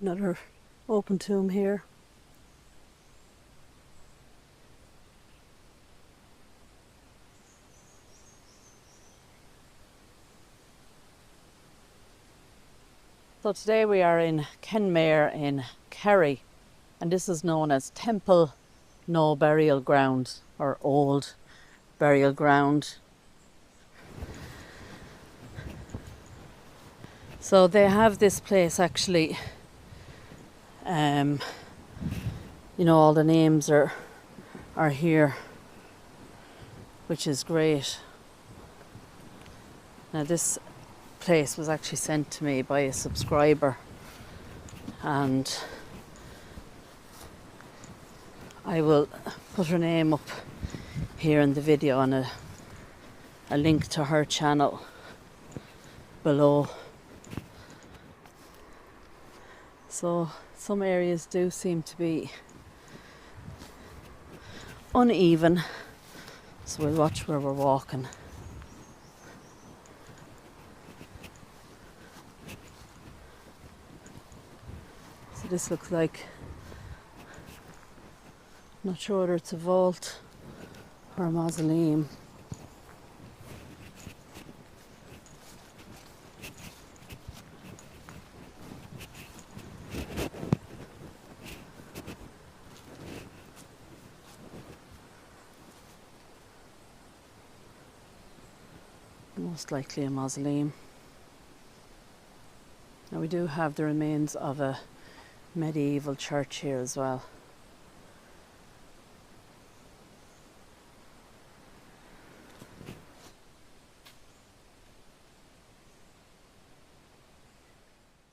Another open tomb here. So today we are in Kenmare in Kerry, and this is known as Templenoe burial ground, or old burial ground. So they have this place actually, you know, all the names are here, which is great. Now this place was actually sent to me by a subscriber, and I will put her name up here in the video and a link to her channel below. So some areas do seem to be uneven, so we'll watch where we're walking. So this looks like, I'm not sure whether it's a vault or a mausoleum. Most likely a mausoleum. Now we do have the remains of a medieval church here as well.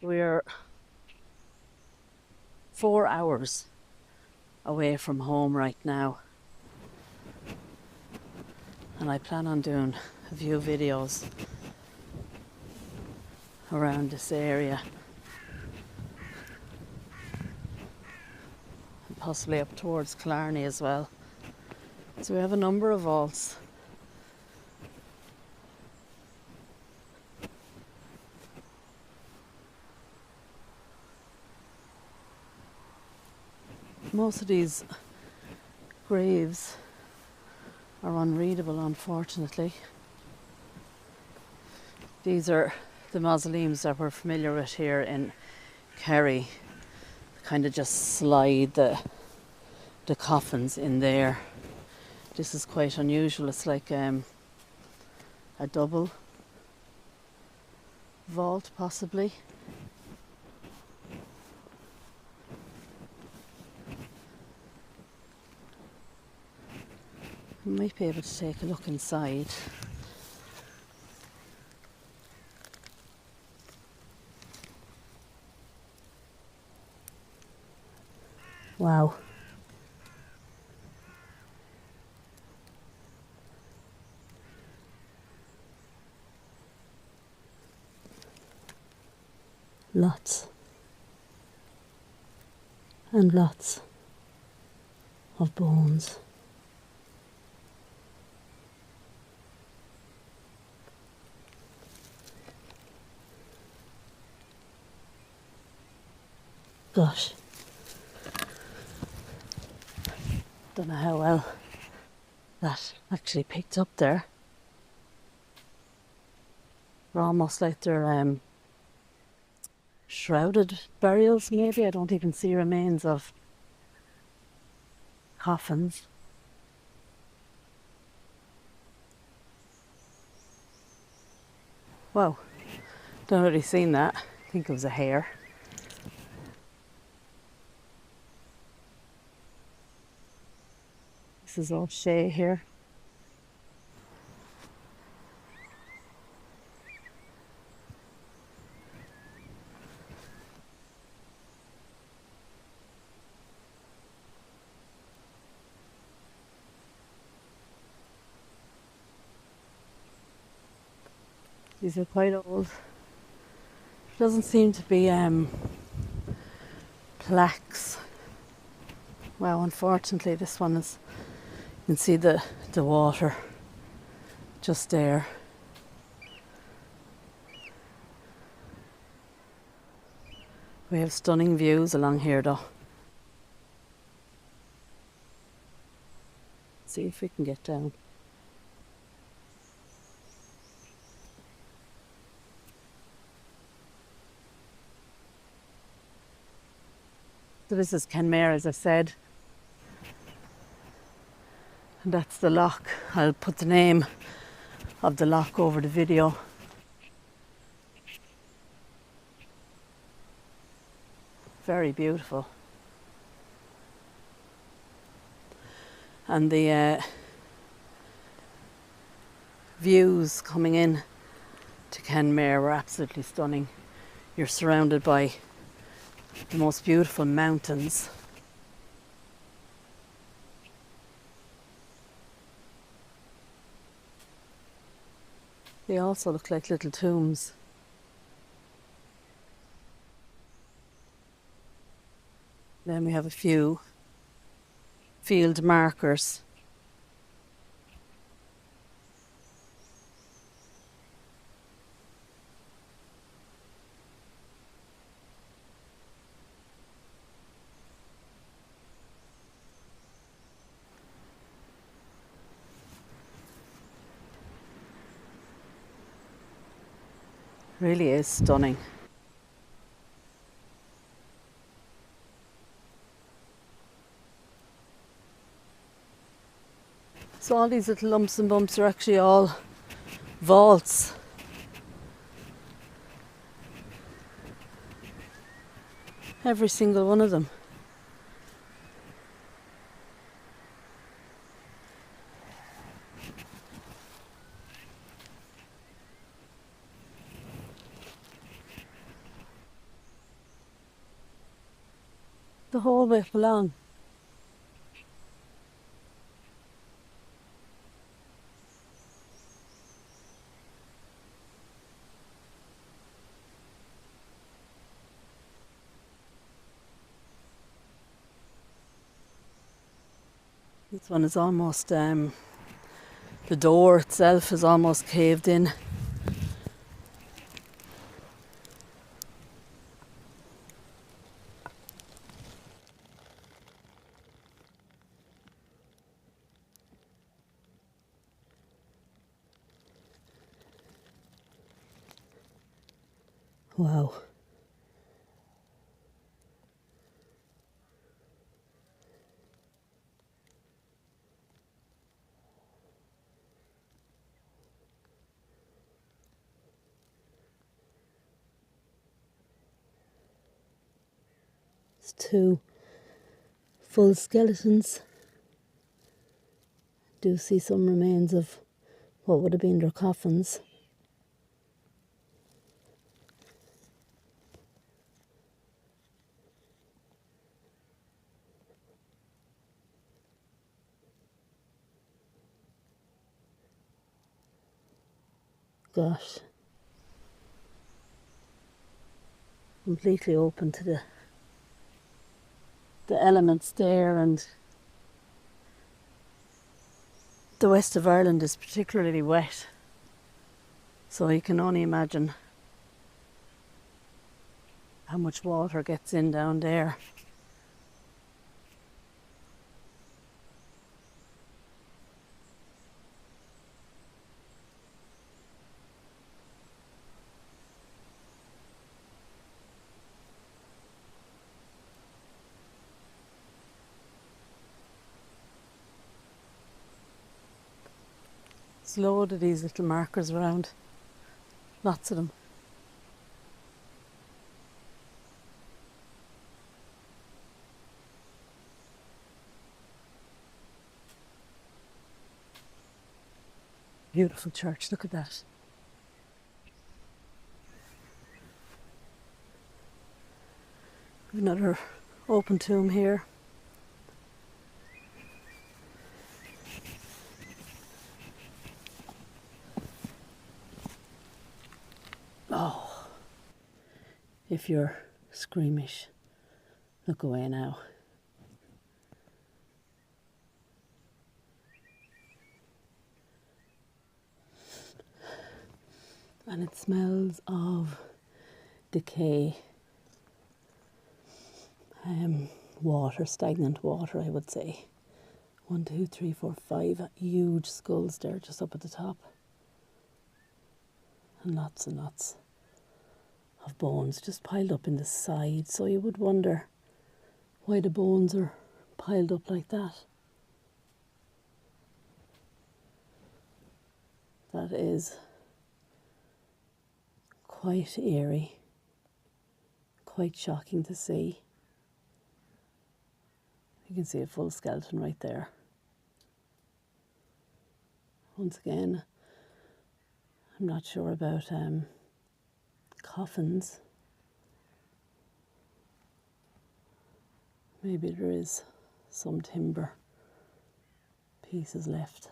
We're 4 hours away from home right now, and I plan on doing a few videos around this area, and possibly up towards Killarney as well. So we have a number of vaults. Most of these graves are unreadable, unfortunately. These are the mausoleums that we're familiar with here in Kerry. Kind of just slide the coffins in there. This is quite unusual. It's like a double vault, possibly. I might be able to take a look inside. Wow. Lots and lots of bones. Gosh, don't know how well that actually picked up there. They're almost like they're shrouded burials, maybe. I don't even see remains of coffins. Wow, don't really seen that. I think it was a hare. This is all shea here. These are quite old. There doesn't seem to be plaques. Well, unfortunately this one is, you can see the water just there. We have stunning views along here though. See if we can get down. So this is Kenmare, as I said. And that's the loch. I'll put the name of the loch over the video. Very beautiful. And the views coming in to Kenmare were absolutely stunning. You're surrounded by the most beautiful mountains. They also look like little tombs. Then we have a few field markers. Really is stunning. So all these little lumps and bumps are actually all vaults. Every single one of them. The whole way up along. This one is almost, the door itself is almost caved in. Wow. It's two full skeletons. Do see some remains of what would have been their coffins. Gosh. Completely open to the elements there, and the west of Ireland is particularly wet, so you can only imagine how much water gets in down there. There's loads of these little markers around, lots of them. Beautiful church, look at that. Another open tomb here. Oh, if you're squeamish, look away now. And it smells of decay. water, stagnant water, I would say. 1, 2, 3, 4, 5 huge skulls there just up at the top. And lots of bones just piled up in the side. So you would wonder why the bones are piled up like that. That is quite eerie, quite shocking to see. You can see a full skeleton right there. Once again, I'm not sure about coffins. Maybe there is some timber pieces left.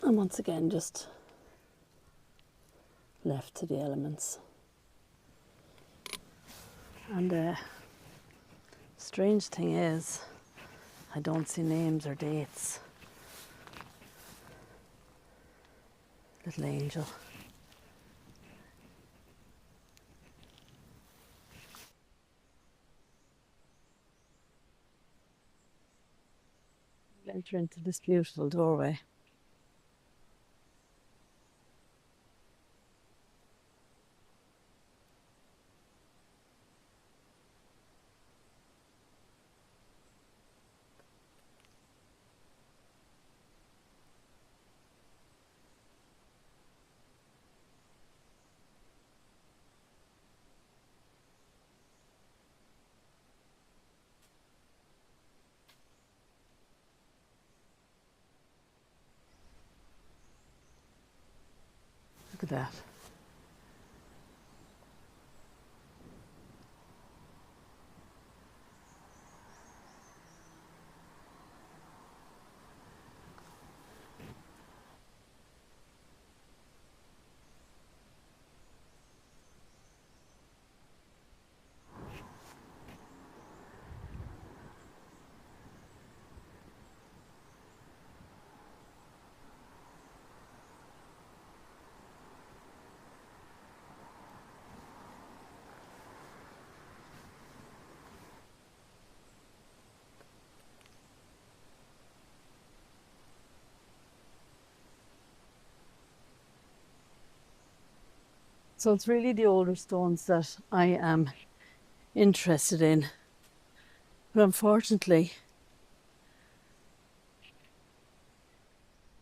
And once again, just left to the elements. And the strange thing is, I don't see names or dates. Little angel. We'll enter into this beautiful doorway. Look at that. So it's really the older stones that I am interested in. But unfortunately,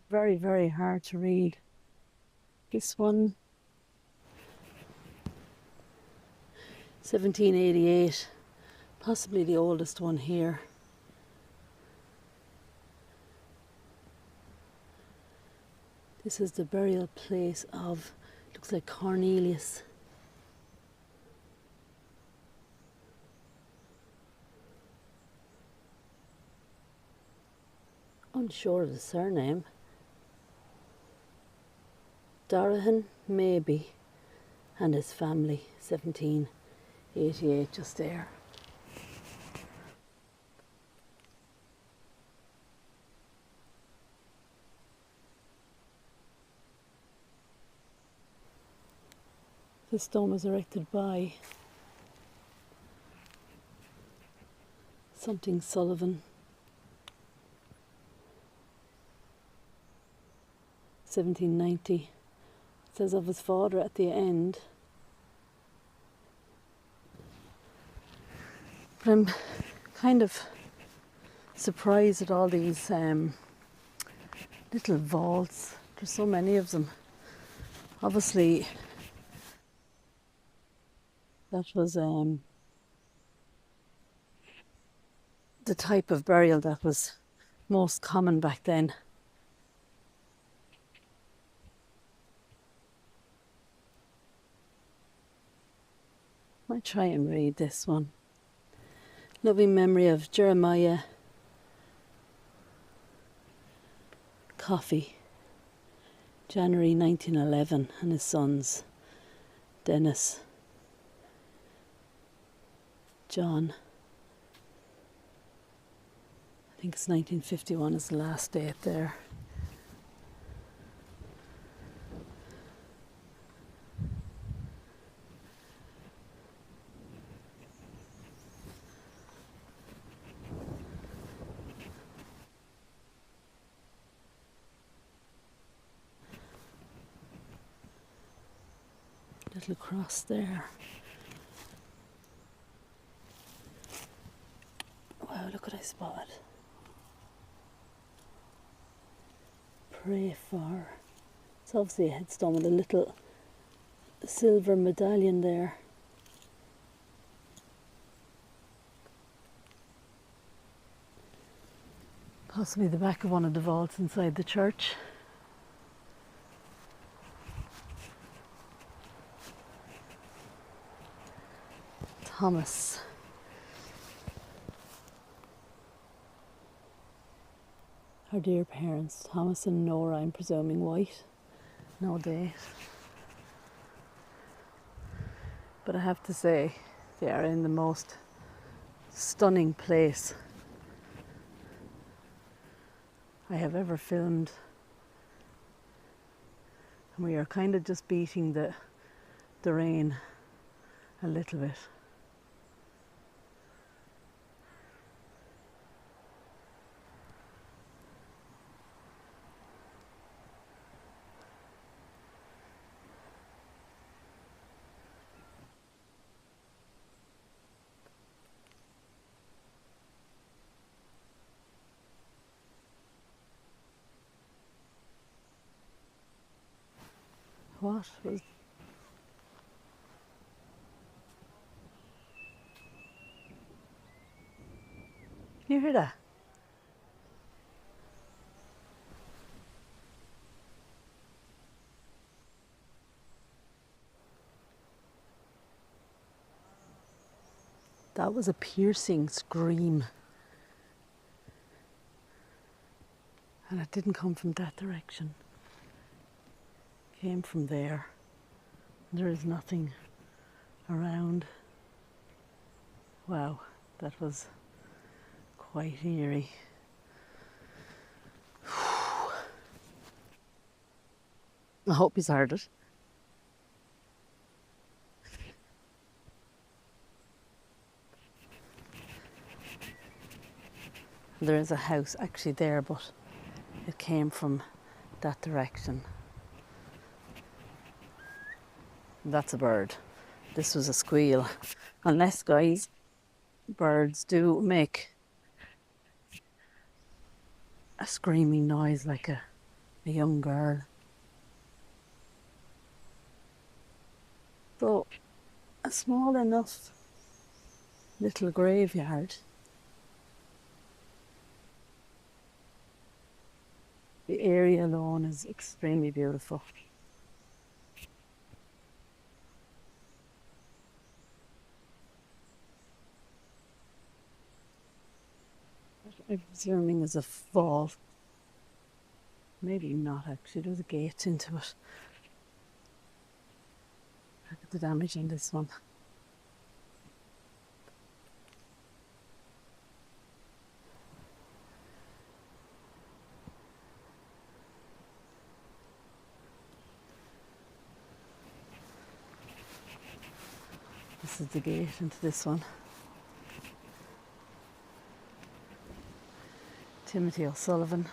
very, very hard to read. This one, 1788, possibly the oldest one here. This is the burial place of, looks like Cornelius. Unsure of the surname. Darahan, maybe, and his family, 1788, just there. This stone was erected by something Sullivan, 1790. It says of his father at the end. But I'm kind of surprised at all these little vaults. There's so many of them. Obviously, that was the type of burial that was most common back then. I'll try and read this one. Loving memory of Jeremiah Coffey, January 1911, and his sons, Dennis, John. I think it's 1951 is the last date there. little cross there. Wow, look what I spotted. Pray for. It's obviously a headstone with a little silver medallion there. Possibly the back of one of the vaults inside the church. Thomas. Our dear parents, Thomas and Nora, I'm presuming white. No date. But I have to say, they are in the most stunning place I have ever filmed. And we are kind of just beating the rain a little bit. What was... Can you hear that? That was a piercing scream. And it didn't come from that direction. It came from there. There is nothing around. Wow, that was quite eerie. I hope he's heard it. There is a house actually there, but it came from that direction. That's a bird. This was a squeal. Unless, guys, birds do make a screaming noise like a young girl. So, a small enough little graveyard. The area alone is extremely beautiful. I'm presuming is a vault. Maybe not actually, there's a gate into it. Look at the damage on this one. This is the gate into this one. Timothy O'Sullivan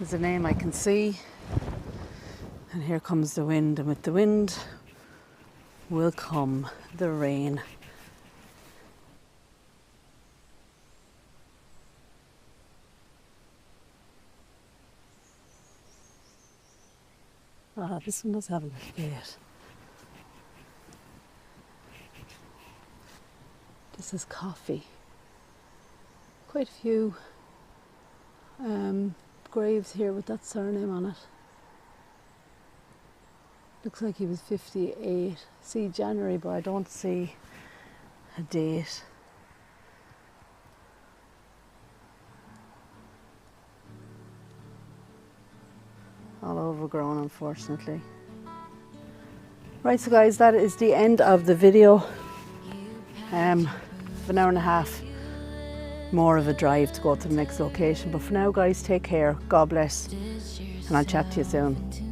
is a name I can see. And here comes the wind, and with the wind will come the rain. Ah, this one does have a little gate. This is coffee. Quite a few graves here with that surname on it. Looks like he was 58. See January, but I don't see a date. All overgrown, unfortunately. Right, so guys, that is the end of the video. An hour and a half more of a drive to go to the next location. But for now, guys, take care. God bless. And I'll chat to you soon.